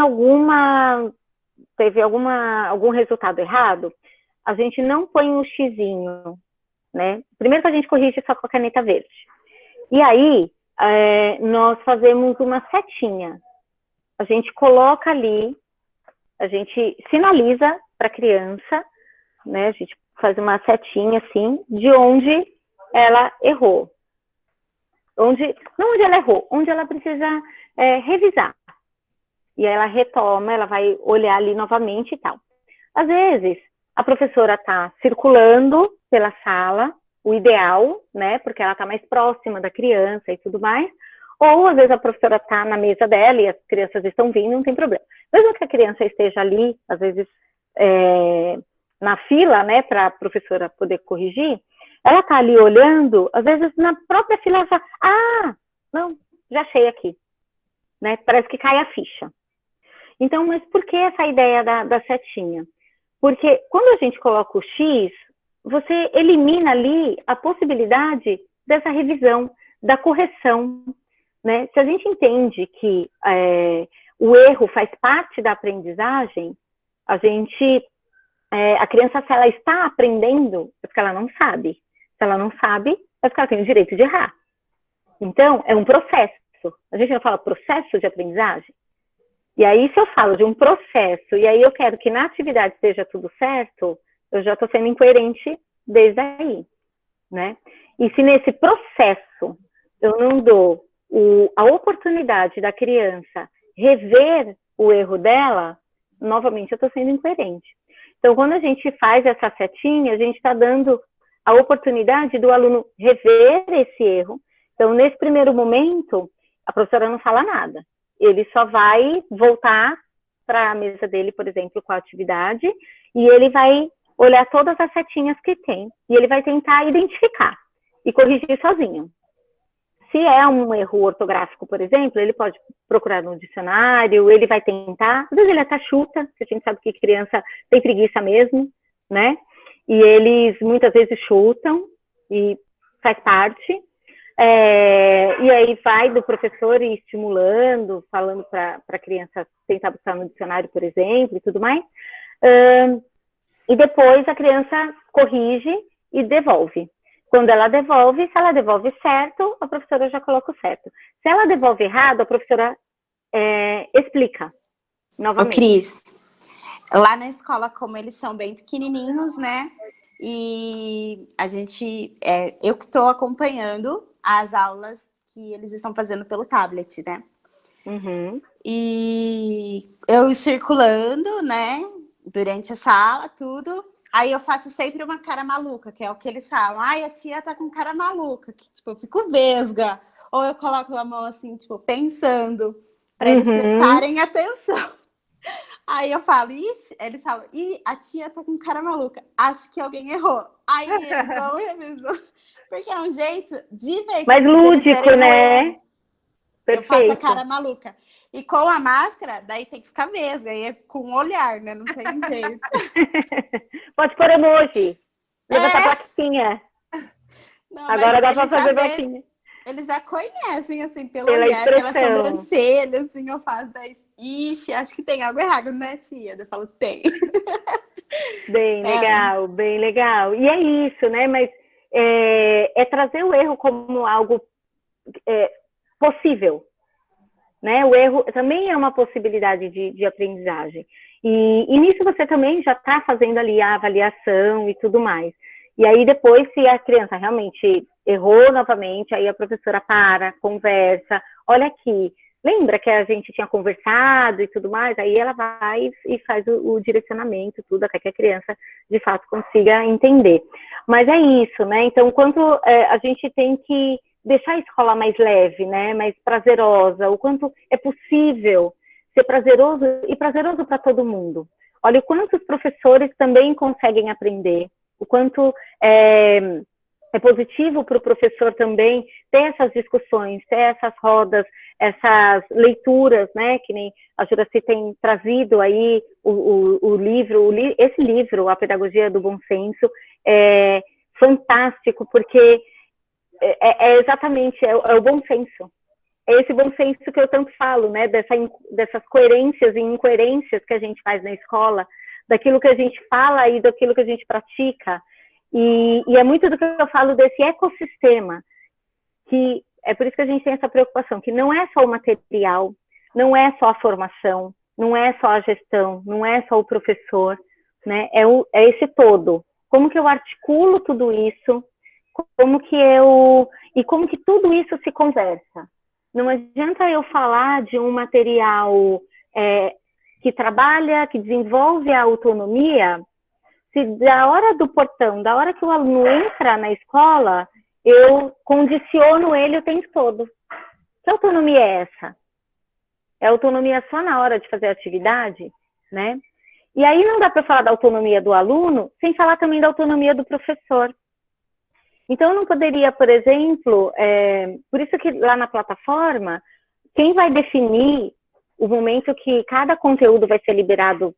algum resultado errado, a gente não põe um xizinho, né? Primeiro que a gente corrige só com a caneta verde. E aí, nós fazemos uma setinha. A gente coloca ali, a gente sinaliza para a criança, né? A gente faz uma setinha assim, de onde ela errou. Não onde ela errou, onde ela precisa revisar. E aí ela retoma, ela vai olhar ali novamente e tal. Às vezes, a professora está circulando pela sala, o ideal, né, porque ela está mais próxima da criança e tudo mais, ou às vezes a professora está na mesa dela e as crianças estão vindo, não tem problema. Mesmo que a criança esteja ali, às vezes, na fila, né, para a professora poder corrigir, ela está ali olhando, às vezes na própria fila ela fala, não, já achei aqui, né, parece que cai a ficha. Então, mas por que essa ideia da setinha? Porque quando a gente coloca o X, você elimina ali a possibilidade dessa revisão, da correção, né? Se a gente entende que o erro faz parte da aprendizagem, a criança, se ela está aprendendo, é porque ela não sabe. Se ela não sabe, é porque ela tem o direito de errar. Então, é um processo. A gente não fala processo de aprendizagem? E aí, se eu falo de um processo, e aí eu quero que na atividade esteja tudo certo, eu já estou sendo incoerente desde aí, né? E se nesse processo eu não dou a oportunidade da criança rever o erro dela, novamente eu estou sendo incoerente. Então, quando a gente faz essa setinha, a gente está dando a oportunidade do aluno rever esse erro. Então, nesse primeiro momento, a professora não fala nada. Ele só vai voltar para a mesa dele, por exemplo, com a atividade, e ele vai olhar todas as setinhas que tem, e ele vai tentar identificar e corrigir sozinho. Se é um erro ortográfico, por exemplo, ele pode procurar no dicionário, ele vai tentar, às vezes ele até chuta, porque a gente sabe que criança tem preguiça mesmo, né? E eles muitas vezes chutam, e faz parte. E aí vai do professor ir estimulando, falando para a criança tentar buscar no dicionário, por exemplo, e tudo mais. E depois a criança corrige e devolve. Quando ela devolve, se ela devolve certo, a professora já coloca o certo. Se ela devolve errado, a professora explica novamente. Ô, Cris, lá na escola, como eles são bem pequenininhos, né? E a gente, eu que estou acompanhando as aulas que eles estão fazendo pelo tablet, né? Uhum. E eu circulando, né? Durante a sala, tudo. Aí eu faço sempre uma cara maluca, que é o que eles falam. Ai, a tia tá com cara maluca. Que, tipo, eu fico vesga. Ou eu coloco a mão assim, tipo, pensando. Para eles prestarem atenção. Aí eu falo, ixi, eles falam, a tia tá com cara maluca, acho que alguém errou. Aí eles vão revisar, porque é um jeito divertido. Mais lúdico, né? Eu faço a cara maluca. E com a máscara, daí tem que ficar vesga, aí é com o olhar, né? Não tem jeito. Pode pôr emoji, levanta a plaquinha. Não, agora dá pra fazer plaquinha. Eles já conhecem, assim, pelo olhar, pela sobrancelha, assim, eu faço daí. Ixi, acho que tem algo errado, né, tia? Eu falo, tem. Bem legal, bem legal. E é isso, né? Mas trazer o erro como algo possível. né? O erro também é uma possibilidade de aprendizagem. E nisso você também já está fazendo ali a avaliação e tudo mais. E aí depois, se a criança realmente errou novamente, aí a professora para, conversa, olha aqui, lembra que a gente tinha conversado e tudo mais? Aí ela vai e faz o direcionamento, tudo, até que a criança, de fato, consiga entender. Mas é isso, né? Então, quanto a gente tem que deixar a escola mais leve, né? Mais prazerosa, o quanto é possível ser prazeroso e prazeroso para todo mundo. Olha o quanto os professores também conseguem aprender, o quanto é positivo para o professor também ter essas discussões, ter essas rodas, essas leituras, né, que nem a Juraci tem trazido aí o livro, esse livro, A Pedagogia do Bom Senso, é fantástico, porque é exatamente, é o bom senso. É esse bom senso que eu tanto falo, né, dessas coerências e incoerências que a gente faz na escola, daquilo que a gente fala e daquilo que a gente pratica. E é muito do que eu falo desse ecossistema, que é por isso que a gente tem essa preocupação, que não é só o material, não é só a formação, não é só a gestão, não é só o professor, né? É esse todo. Como que eu articulo tudo isso, como que tudo isso se conversa. Não adianta eu falar de um material que trabalha, que desenvolve a autonomia, se da hora do portão, da hora que o aluno entra na escola, eu condiciono ele o tempo todo. Que autonomia é essa? É autonomia só na hora de fazer a atividade, né? E aí não dá para falar da autonomia do aluno sem falar também da autonomia do professor. Então, eu não poderia, por exemplo, por isso que lá na plataforma, quem vai definir o momento que cada conteúdo vai ser liberado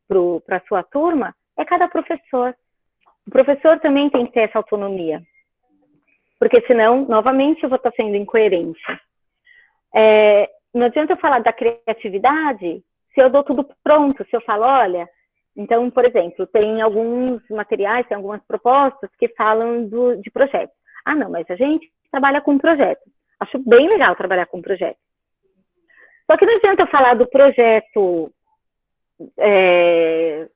para a sua turma é cada professor. O professor também tem que ter essa autonomia, porque senão, novamente, eu vou estar sendo incoerente. Não adianta eu falar da criatividade se eu dou tudo pronto, se eu falo, olha, então, por exemplo, tem alguns materiais, tem algumas propostas que falam de projetos. Ah, não, mas a gente trabalha com projetos. Acho bem legal trabalhar com projetos. Só que não adianta eu falar do projeto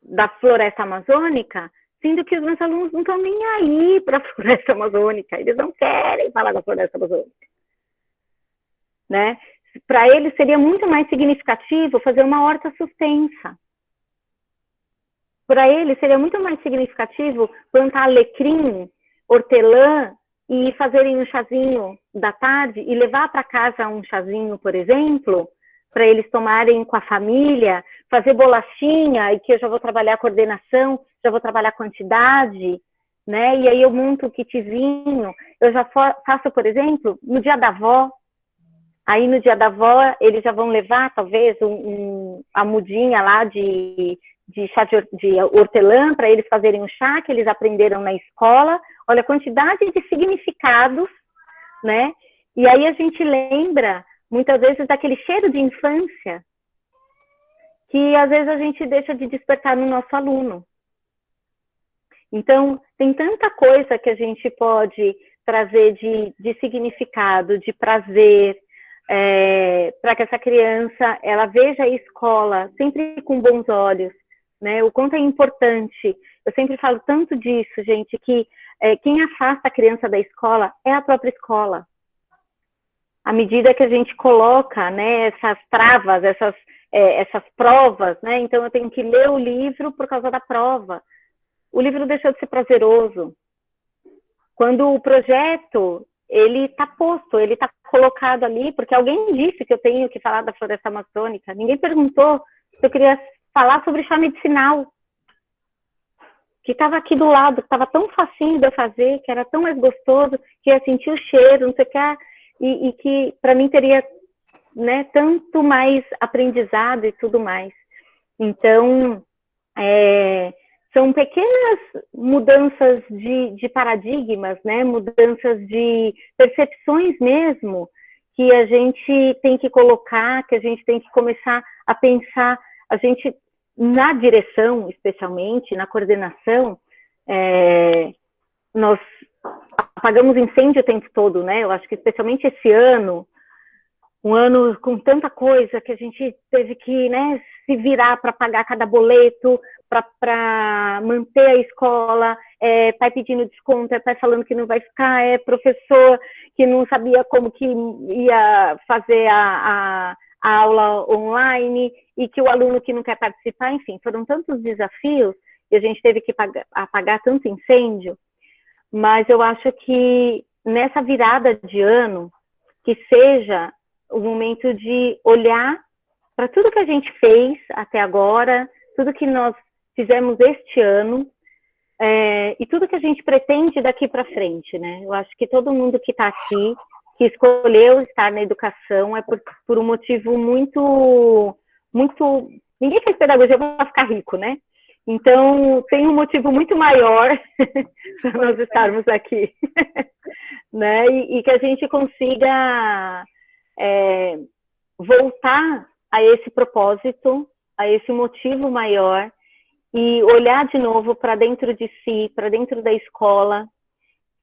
da floresta amazônica, sendo que os meus alunos não estão nem aí para a floresta amazônica. Eles não querem falar da floresta amazônica. Né? Para eles seria muito mais significativo fazer uma horta suspensa. Para eles seria muito mais significativo plantar alecrim, hortelã e fazerem um chazinho da tarde e levar para casa um chazinho, por exemplo, para eles tomarem com a família, fazer bolachinha, e que eu já vou trabalhar a coordenação, já vou trabalhar a quantidade, né? E aí eu monto o kitzinho, eu já faço, por exemplo, no dia da avó. Aí no dia da avó eles já vão levar, talvez, a mudinha lá de chá de hortelã, para eles fazerem o chá que eles aprenderam na escola. Olha a quantidade de significados, né? E aí a gente lembra, muitas vezes, daquele cheiro de infância que, às vezes, a gente deixa de despertar no nosso aluno. Então, tem tanta coisa que a gente pode trazer de significado, de prazer, para que essa criança ela veja a escola sempre com bons olhos, né? O quanto é importante. Eu sempre falo tanto disso, gente, que quem afasta a criança da escola é a própria escola. À medida que a gente coloca, né, essas travas, essas provas, né? Então eu tenho que ler o livro por causa da prova. O livro deixou de ser prazeroso. Quando o projeto ele está posto, ele está colocado ali, porque alguém disse que eu tenho que falar da floresta amazônica. Ninguém perguntou se eu queria falar sobre chá medicinal, que estava aqui do lado, estava tão facinho de eu fazer, que era tão mais gostoso, que ia sentir o cheiro, não sei o que, e que para mim teria, né, tanto mais aprendizado e tudo mais. Então, são pequenas mudanças de paradigmas, né? Mudanças de percepções mesmo, que a gente tem que colocar, que a gente tem que começar a pensar, a gente, na direção, especialmente, na coordenação, nós apagamos incêndio o tempo todo, né? Eu acho que especialmente esse ano, um ano com tanta coisa que a gente teve que, né, se virar para pagar cada boleto, para manter a escola, pai pedindo desconto, pai falando que não vai ficar, professor que não sabia como que ia fazer a aula online, e que o aluno que não quer participar, enfim, foram tantos desafios, e a gente teve que apagar tanto incêndio, mas eu acho que nessa virada de ano, que seja o momento de olhar para tudo que a gente fez até agora, tudo que nós fizemos este ano, e tudo que a gente pretende daqui para frente, né? Eu acho que todo mundo que está aqui, que escolheu estar na educação, é por um motivo muito... Ninguém fez pedagogia para ficar rico, né? Então, tem um motivo muito maior para nós estarmos aqui, né? E que a gente consiga voltar a esse propósito, a esse motivo maior, e olhar de novo para dentro de si, para dentro da escola,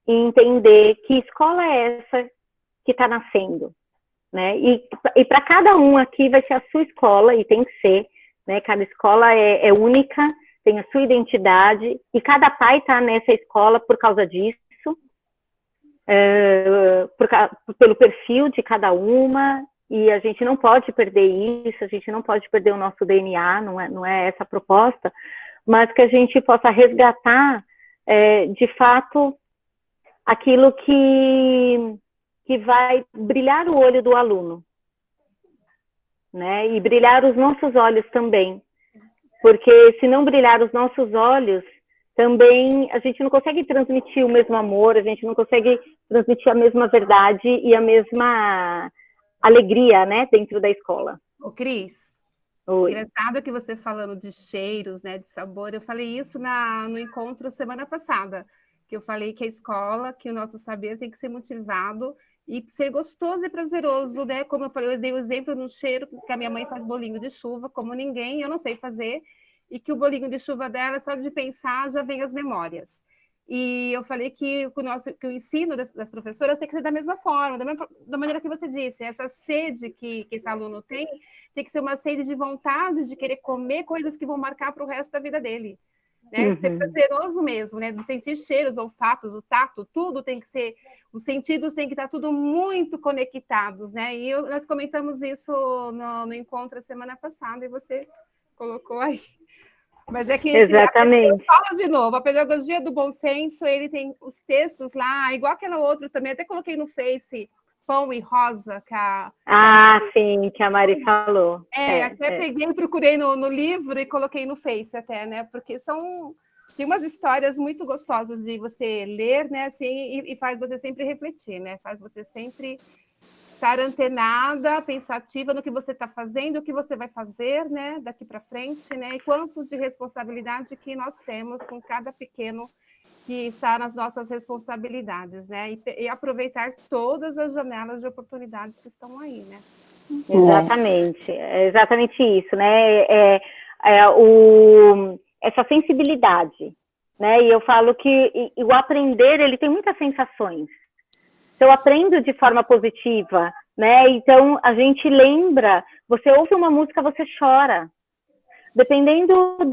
e entender que escola é essa que está nascendo, né? E para cada um aqui vai ser a sua escola, e tem que ser, né? Cada escola é única, tem a sua identidade, e cada pai está nessa escola por causa disso, pelo perfil de cada uma, e a gente não pode perder isso, a gente não pode perder o nosso DNA, não é essa a proposta, mas que a gente possa resgatar, de fato, aquilo que vai brilhar o olho do aluno, né? E brilhar os nossos olhos também, porque se não brilhar os nossos olhos, também a gente não consegue transmitir o mesmo amor, a gente não consegue transmitir a mesma verdade e a mesma alegria, né, dentro da escola. Ô, Cris, Oi. Engraçado que você falando de cheiros, né, de sabor, eu falei isso no encontro semana passada, que eu falei que a escola, que o nosso saber tem que ser motivado e ser gostoso e prazeroso, né, como eu falei, eu dei o exemplo no cheiro, que a minha mãe faz bolinho de chuva, como ninguém, eu não sei fazer, e que o bolinho de chuva dela, só de pensar, já vem as memórias. E eu falei que o ensino das professoras tem que ser da mesma forma, da maneira que você disse, essa sede que esse aluno tem que ser uma sede de vontade de querer comer coisas que vão marcar para o resto da vida dele. Né? Uhum. Ser prazeroso mesmo, né? De sentir cheiros, olfatos, o tato, tudo tem que ser, os sentidos têm que estar tudo muito conectados, né? E nós comentamos isso no encontro a semana passada, e você colocou aí. Mas é que Exatamente. Fala de novo, a pedagogia do bom senso, ele tem os textos lá, igual aquela outra também, até coloquei no Face, Pão e Rosa, sim, que a Mari falou. Peguei, procurei no livro e coloquei no Face até, né? Porque tem umas histórias muito gostosas de você ler, né? Assim, e faz você sempre refletir, né? Faz você sempre estar antenada, pensativa no que você está fazendo, o que você vai fazer, né, daqui para frente, né, e quanto de responsabilidade que nós temos com cada pequeno que está nas nossas responsabilidades, né, e aproveitar todas as janelas de oportunidades que estão aí, né. Exatamente, é exatamente isso, né, essa sensibilidade, né, e eu falo que o aprender, ele tem muitas sensações. Se eu aprendo de forma positiva, né? Então a gente lembra, você ouve uma música, você chora. Dependendo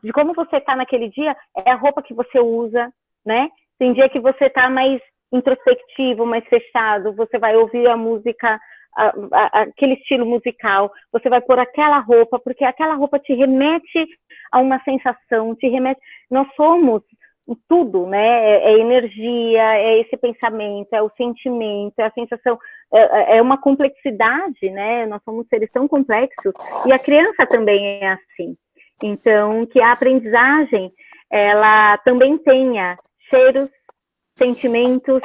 de como você está naquele dia, é a roupa que você usa, né? Tem dia que você está mais introspectivo, mais fechado, você vai ouvir a música, aquele estilo musical, você vai pôr aquela roupa, porque aquela roupa te remete a uma sensação, te remete... Nós somos tudo, né? É energia, é esse pensamento, é o sentimento, é a sensação, é uma complexidade, né? Nós somos seres tão complexos, e a criança também é assim. Então, que a aprendizagem, ela também tenha cheiros, sentimentos,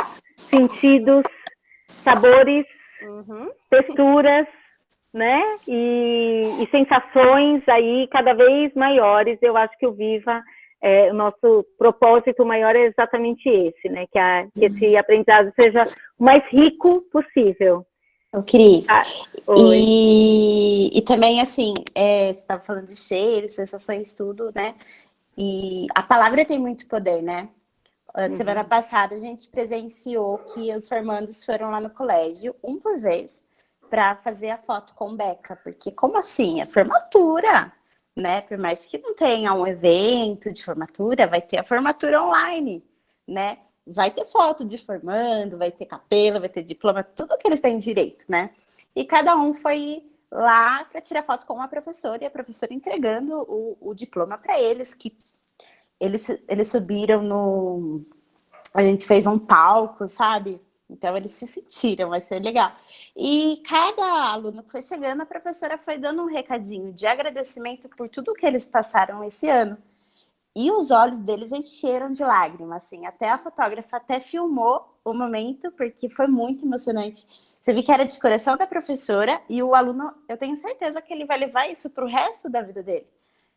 sentidos, sabores, texturas, né? E sensações aí cada vez maiores. Eu acho que o Viva... o nosso propósito maior é exatamente esse, né? Que esse aprendizado seja o mais rico possível. Ô, Cris, e também, assim, você estava falando de cheiros, sensações, tudo, né? E a palavra tem muito poder, né? semana passada a gente presenciou que os formandos foram lá no colégio, um por vez, para fazer a foto com Beca, porque como assim? É formatura, né? Por mais que não tenha um evento de formatura, vai ter a formatura online, né? Vai ter foto de formando, vai ter capela, vai ter diploma, tudo que eles têm direito, né? E cada um foi lá para tirar foto com a professora, e a professora entregando o diploma para eles, que eles subiram no... A gente fez um palco, sabe? Então, eles se sentiram, vai ser legal. E cada aluno que foi chegando, a professora foi dando um recadinho de agradecimento por tudo que eles passaram esse ano. E os olhos deles encheram de lágrimas, assim. Até a fotógrafa até filmou o momento, porque foi muito emocionante. Você viu que era de coração da professora, e o aluno, eu tenho certeza que ele vai levar isso para o resto da vida dele,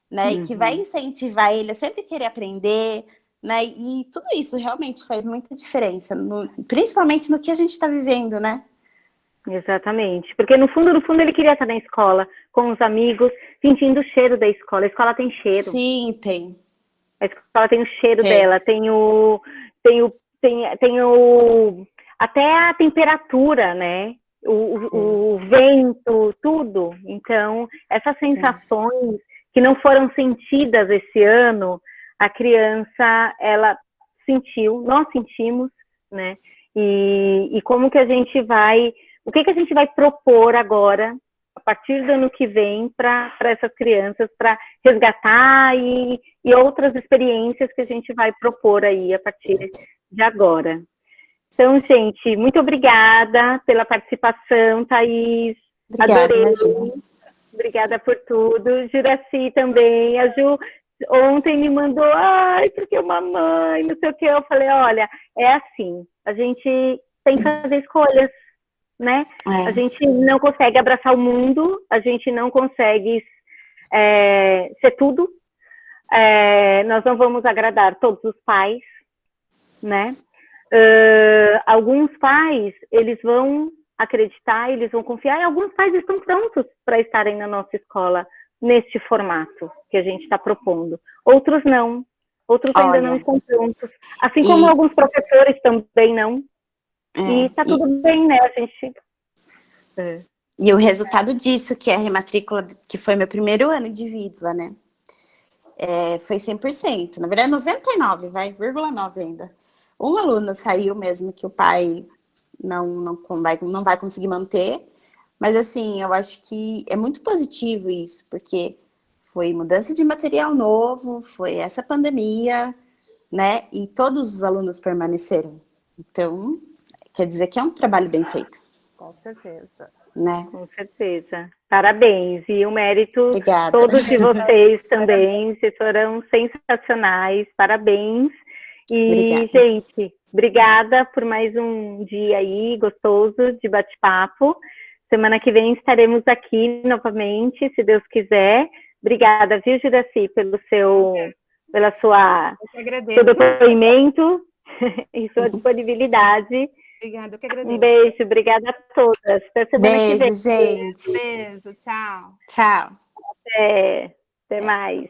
né? E que vai incentivar ele a sempre querer aprender, né? E tudo isso realmente faz muita diferença, principalmente no que a gente está vivendo, né? Exatamente, porque no fundo, ele queria estar na escola, com os amigos, sentindo o cheiro da escola. A escola tem cheiro. Sim, tem. A escola tem o cheiro dela, tem até a temperatura, né? O vento, tudo. Então, essas sensações que não foram sentidas esse ano, a criança, ela sentiu, nós sentimos, né? E como que a gente vai, o que a gente vai propor agora, a partir do ano que vem, para essas crianças, para resgatar e outras experiências que a gente vai propor aí a partir de agora. Então, gente, muito obrigada pela participação, Thaís. Obrigada, adorei. Imagina. Obrigada por tudo. Juraci também. A Ju ontem me mandou, ai, porque uma mãe, não sei o que. Eu falei, olha, é assim, a gente tem que fazer escolhas, né? A gente não consegue abraçar o mundo, a gente não consegue ser tudo. Nós não vamos agradar todos os pais, né? Alguns pais, eles vão acreditar, eles vão confiar, e alguns pais estão prontos para estarem na nossa escola neste formato que a gente está propondo. Outros não. Outros ainda não estão prontos. Assim como alguns professores também não. E está tudo bem, né? A gente... E o resultado disso, que é a rematrícula, que foi meu primeiro ano de Viva, né? Foi 100%. Na verdade, 99, vai, 0,9 ainda. Um aluno saiu mesmo que o pai não vai conseguir manter. Mas, assim, eu acho que é muito positivo isso, porque foi mudança de material novo, foi essa pandemia, né? E todos os alunos permaneceram. Então, quer dizer que é um trabalho bem feito. Com certeza. Né? Com certeza. Parabéns. E o mérito Obrigada. todos de vocês também. Vocês foram sensacionais. Parabéns. E, Obrigada. gente, obrigada por mais um dia aí gostoso de bate-papo. Semana que vem estaremos aqui novamente, se Deus quiser. Obrigada, viu, Juraci, seu depoimento e sua disponibilidade. Obrigada, eu que agradeço. Um beijo, obrigada a todas. Até semana que vem. Beijo, gente. Beijo, tchau. Tchau. Até mais.